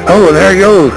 Oh, there he goes.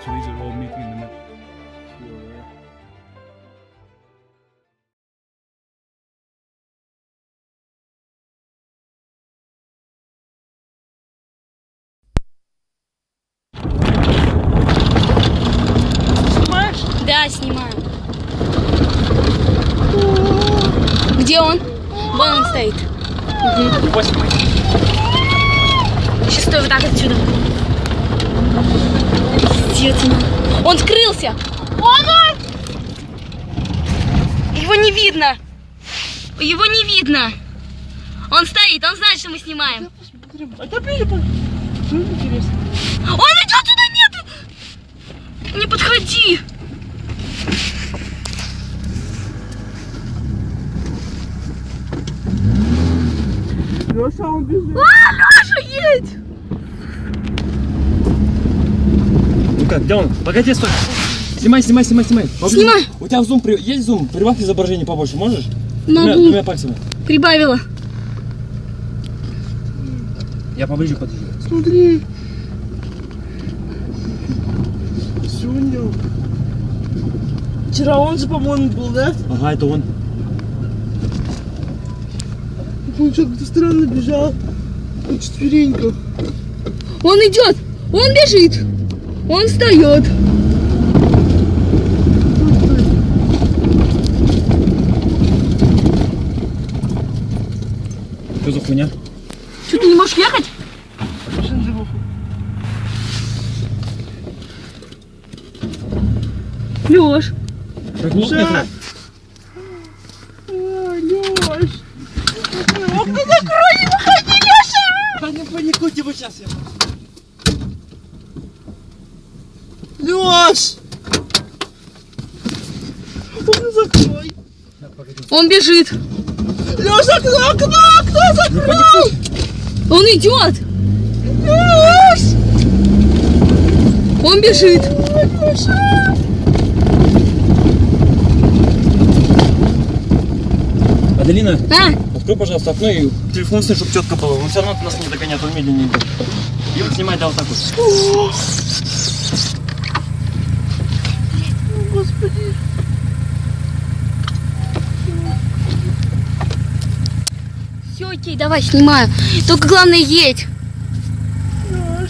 So these are all meeting in the middle. Снимаешь? Да, снимаю. Где он? Вон он стоит. Угу. Сейчас стой вот так отсюда. Пиздец. Он скрылся. Он! Его не видно. Его не видно. Он стоит, он знает, что мы снимаем. Интересно. Он идет сюда, нет! Не подходи. Леша, он бежит. Леша, едь! Ну как, где он? Погоди, стой! Снимай. Снимай. У тебя зум, есть зум? Прибавь изображение побольше, можешь? Могу. Двумя пальцами. Прибавила. Я поближе подъезжу. Смотри. Сюня. Вчера он же, по-моему, был, да? Ага, это он. Он что, как-то странно бежал. На четвереньках. Он идет. Он бежит. Он встает. Что за хуйня? Что, ты не можешь ехать? Лёш. Как лопнет? Лёш. Окно закрой, не выходи, Лёша! Не паникуйте вы сейчас. Лёш! Окно закрой. Он бежит. Лёш, окно закрой! Он идет. Лёш! Он бежит. Лёша! Аделина, А? открой, пожалуйста, окно и телефон сними, чтобы четко было. Он все равно нас не догоняет, он медленнее идет. И вот снимай, да, вот так вот. Господи. Все, окей, давай, снимаю. Только главное, едь. Лёш.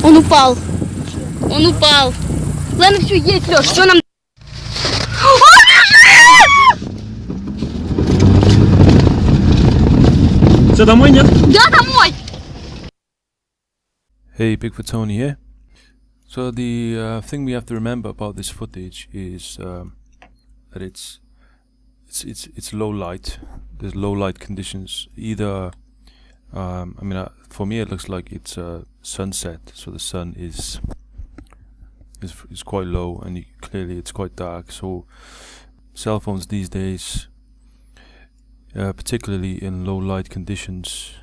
Он упал. Он упал. Ладно, все, едь, Леш, все нам... Все, домой, нет? Да, домой! Hey, Bigfoot Tony here. So the thing we have to remember about this footage is that it's low light. There's low light conditions. Either, I mean, for me it looks like it's sunset, so the sun is quite low, and clearly it's quite dark. So cell phones these days, particularly in low light conditions,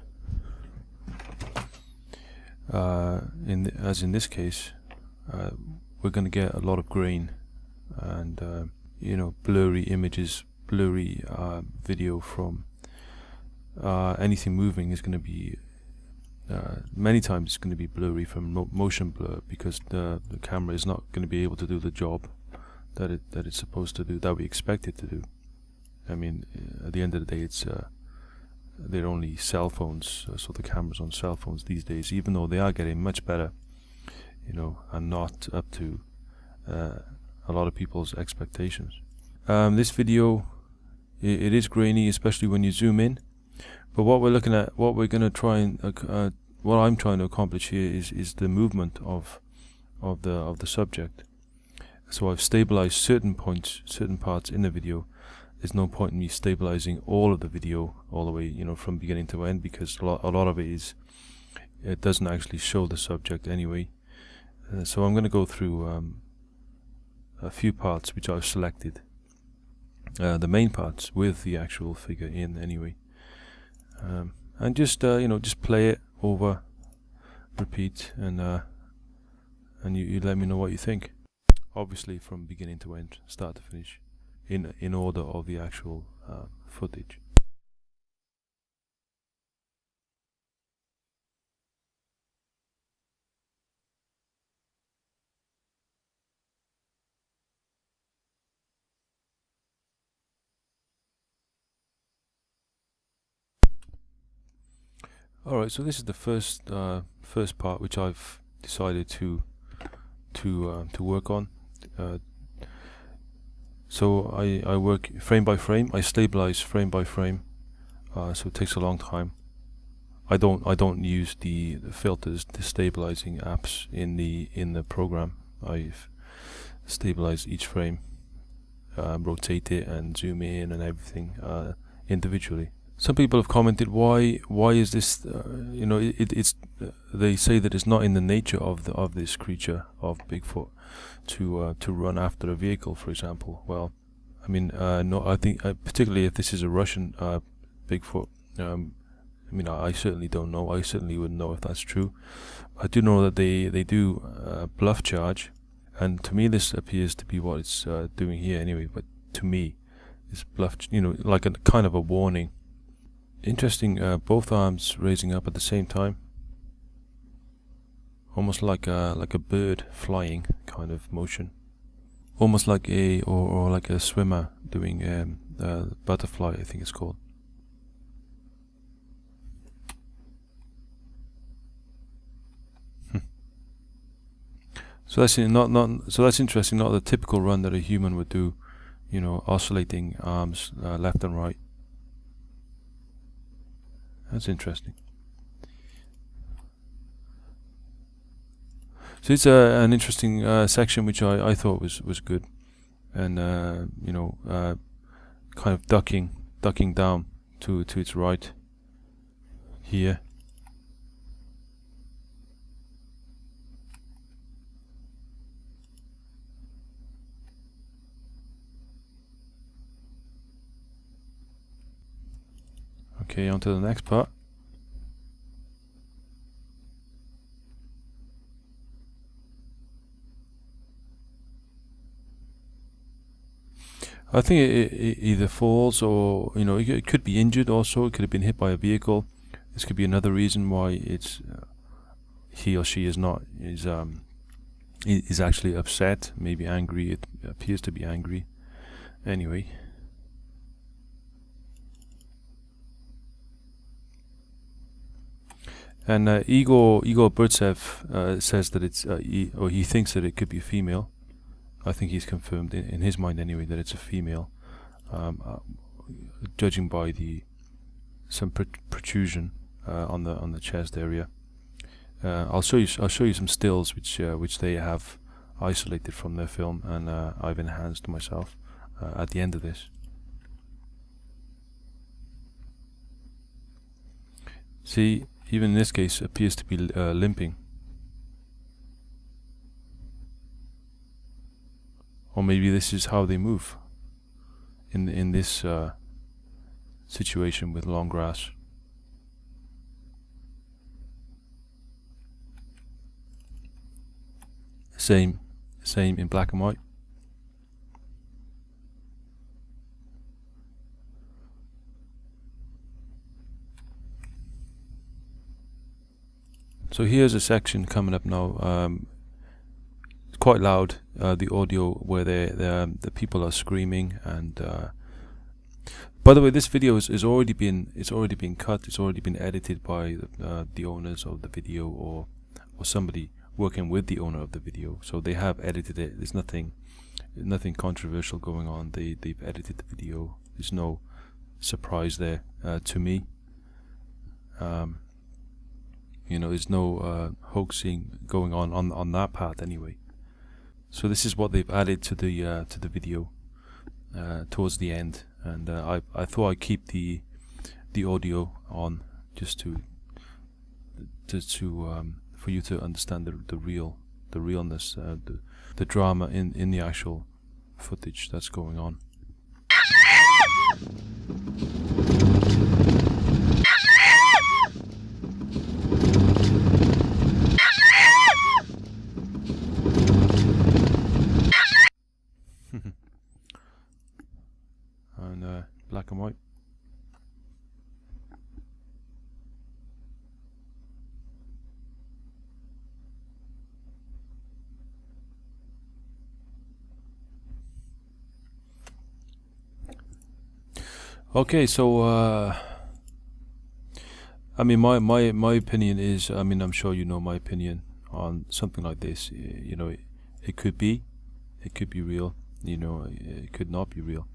as in this case, we're going to get a lot of grain and blurry images, blurry video from anything moving is going to be many times it's going to be blurry from motion blur, because the camera is not going to be able to do the job that it's supposed to do, that we expect it to do. I mean, at the end of the day, they're only cell phones, so the cameras on cell phones these days, even though they are getting much better, and not up to a lot of people's expectations. This video, it is grainy, especially when you zoom in. But what we're looking at, what we're going to try and what I'm trying to accomplish here is the movement of the subject. So I've stabilized certain points, certain parts in the video. There's no point in me stabilizing all of the video all the way, from beginning to end, because a lot of it doesn't actually show the subject anyway. So I'm going to go through a few parts which I've selected, the main parts with the actual figure in anyway, and just just play it over, repeat, and you let me know what you think. Obviously from beginning to end, start to finish, in order of the actual footage. Alright, so this is the first part which I've decided to work on. So I work frame by frame. I stabilize frame by frame. So it takes a long time. I don't use the filters, the stabilizing apps in the program. I've stabilized each frame, rotate it and zoom in and everything individually. Some people have commented, why is this? It's they say that it's not in the nature of this creature of Bigfoot to run after a vehicle, for example. Well, I mean, no, I think particularly if this is a Russian Bigfoot. I mean, I certainly don't know. I certainly wouldn't know if that's true. I do know that they do bluff charge, and to me this appears to be what it's doing here anyway. But to me, it's bluff, like a kind of a warning. Interesting, both arms raising up at the same time, almost like a bird flying kind of motion, almost like or like a swimmer doing butterfly, I think it's called. So that's that's interesting. Not the typical run that a human would do, oscillating arms left and right. That's interesting. So it's an interesting section which I thought was good, and kind of ducking down to its right here. Okay, on to the next part. I think it either falls or, it could be injured also. It could have been hit by a vehicle. This could be another reason why it's he or she is actually upset, maybe angry. It appears to be angry. Anyway. And Igor Burtsev says that it's he thinks that it could be a female. I think he's confirmed in his mind anyway that it's a female, judging by some protrusion on the chest area. I'll show you some stills which they have isolated from their film, and I've enhanced myself at the end of this. See, even in this case, appears to be limping. Or maybe this is how they move in this situation with long grass. Same in black and white. So here's a section coming up now. It's quite loud. The audio where the people are screaming, and by the way, this video is already been cut. It's already been edited by the owners of the video or somebody working with the owner of the video. So they have edited it. There's nothing controversial going on. They've edited the video. There's no surprise there to me. There's no hoaxing going on that part anyway. So this is what they've added to the video towards the end, and I thought I'd keep the audio on just to for you to understand the realness, the drama in the actual footage that's going on. And black and white. Okay, so I mean, my opinion is, I mean, I'm sure you know my opinion on something like this. You know, it could be real. You know, it could not be real.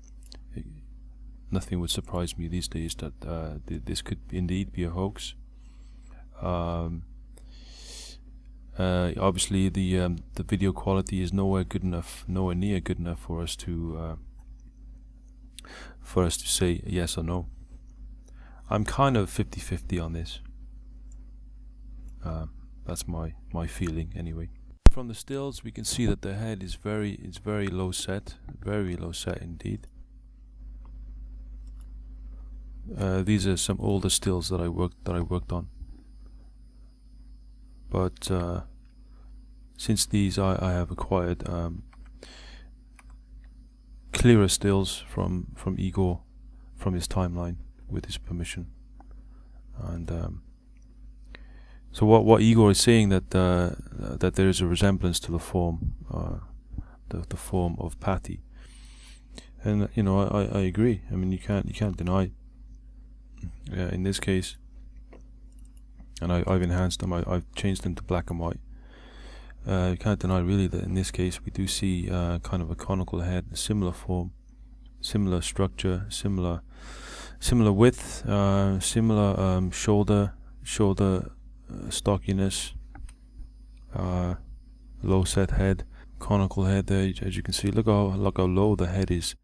Nothing would surprise me these days that this could indeed be a hoax. Obviously, the video quality is nowhere near good enough for us to say yes or no. I'm kind of 50-50 on this. That's my feeling anyway. From the stills, we can see that the head is very low set, very low set indeed. These are some older stills that I worked on. But since these I have acquired clearer stills from Igor, from his timeline, with his permission. And so what Igor is saying, that that there is a resemblance to the form, the form of Patty, and you know, I agree. I mean, you can't deny. In this case, and I've enhanced them. I've changed them to black and white. You can't deny really that in this case we do see kind of a conical head, a similar form, similar structure, similar width, similar shoulder stockiness, low set head, conical head there, as you can see. Look how low the head is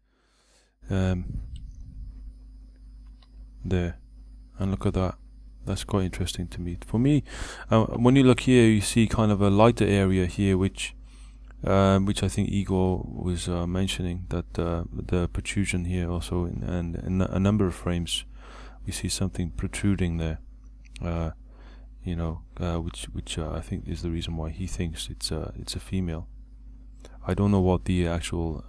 there, and look at that. That's quite interesting to me. For me, when you look here, you see kind of a lighter area here, which I think Igor was mentioning, that the protrusion here also, and in a number of frames, we see something protruding there. You know, which I think is the reason why he thinks it's a female. I don't know what the actual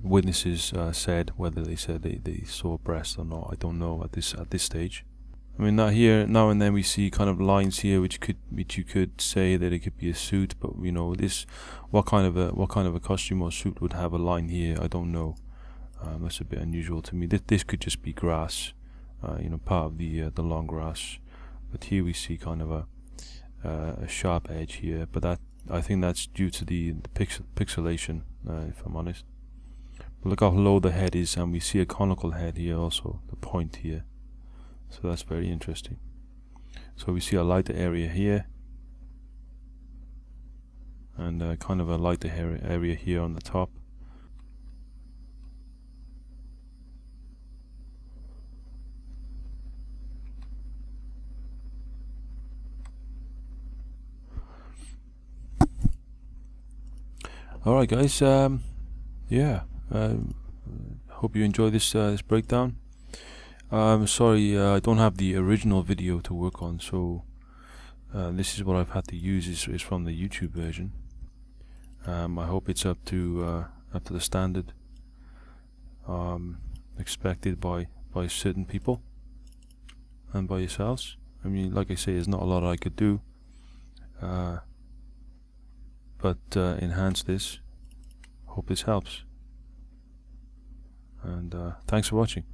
witnesses said, whether they said they saw breasts or not. I don't know at this stage. I mean, now and then we see kind of lines here, which you could say that it could be a suit, but you know, what kind of a costume or suit would have a line here? I don't know. That's a bit unusual to me. This could just be grass, you know, part of the long grass. But here we see kind of a sharp edge here. But I think that's due to the pixelation, if I'm honest. But look how low the head is, and we see a conical head here also, the point here. So that's very interesting. So we see a lighter area here, and kind of a lighter area here on the top. Alright guys, yeah, hope you enjoy this breakdown. Sorry, I don't have the original video to work on, so this is what I've had to use is from the YouTube version. I hope it's up to the standard expected by certain people and by yourselves. I mean, like I say, there's not a lot I could do, but enhance this. Hope this helps, and thanks for watching.